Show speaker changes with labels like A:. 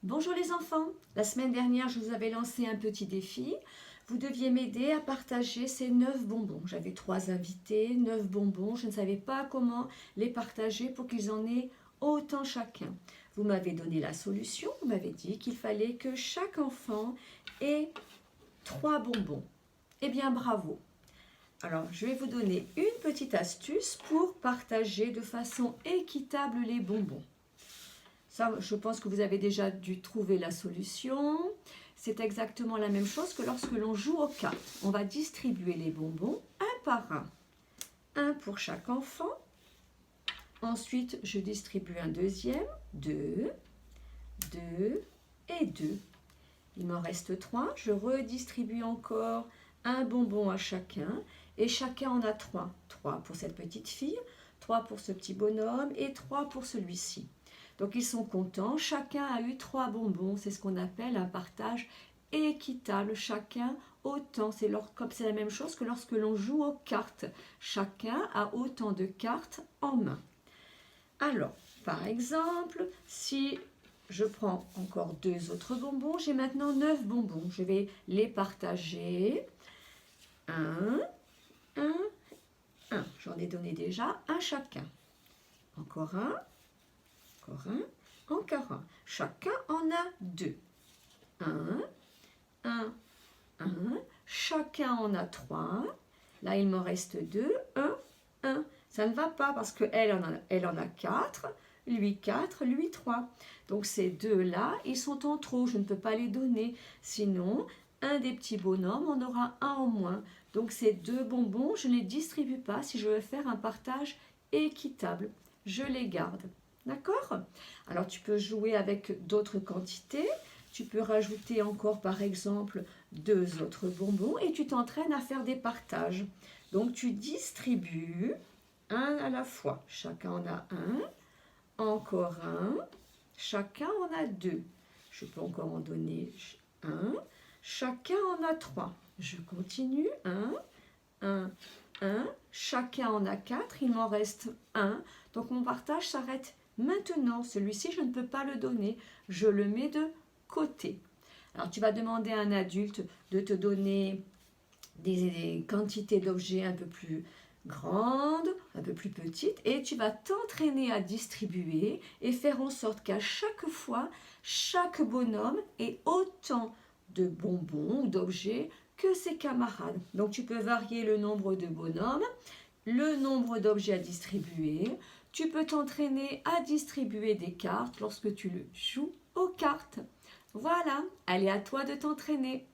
A: Bonjour les enfants, la semaine dernière je vous avais lancé un petit défi. Vous deviez m'aider à partager ces 9 bonbons. J'avais 3 invités, 9 bonbons, je ne savais pas comment les partager pour qu'ils en aient autant chacun. Vous m'avez donné la solution, vous m'avez dit qu'il fallait que chaque enfant ait 3 bonbons. Eh bien bravo. Alors je vais vous donner une petite astuce pour partager de façon équitable les bonbons. Ça, je pense que vous avez déjà dû trouver la solution. C'est exactement la même chose que lorsque l'on joue aux cartes. On va distribuer les bonbons un par un. Un pour chaque enfant. Ensuite, je distribue un deuxième. 2, 2 et 2. Il m'en reste 3. Je redistribue encore un bonbon à chacun. Et chacun en a 3. 3 pour cette petite fille, 3 pour ce petit bonhomme et 3 pour celui-ci. Donc ils sont contents, chacun a eu 3 bonbons, c'est ce qu'on appelle un partage équitable, chacun autant, c'est la même chose que lorsque l'on joue aux cartes, chacun a autant de cartes en main. Alors, par exemple, si je prends encore 2 autres bonbons, j'ai maintenant 9 bonbons, je vais les partager, 1, 1, 1, j'en ai donné déjà un chacun, encore un, encore un. Chacun en a 2. 1, 1, 1. Chacun en a 3. Là, il m'en reste 2. 1, 1. Ça ne va pas parce qu'elle en a 4. Lui 4, lui 3. Donc ces deux-là, ils sont en trop. Je ne peux pas les donner. Sinon, un des petits bonhommes en aura un en moins. Donc ces 2 bonbons, je ne les distribue pas si je veux faire un partage équitable. Je les garde. D'accord? Alors tu peux jouer avec d'autres quantités. Tu peux rajouter encore par exemple 2 autres bonbons et tu t'entraînes à faire des partages. Donc tu distribues un à la fois. Chacun en a un, encore un, chacun en a 2. Je peux encore en donner un, chacun en a 3. Je continue, 1, 1, 1, chacun en a 4, il m'en reste 1. Donc mon partage s'arrête maintenant. Celui-ci, je ne peux pas le donner. Je le mets de côté. Alors tu vas demander à un adulte de te donner des quantités d'objets un peu plus grandes, un peu plus petites, et tu vas t'entraîner à distribuer et faire en sorte qu'à chaque fois, chaque bonhomme ait autant de bonbons ou d'objets que ses camarades. Donc tu peux varier le nombre de bonhommes, le nombre d'objets à distribuer. Tu peux t'entraîner à distribuer des cartes lorsque tu joues aux cartes. Voilà, allez à toi de t'entraîner.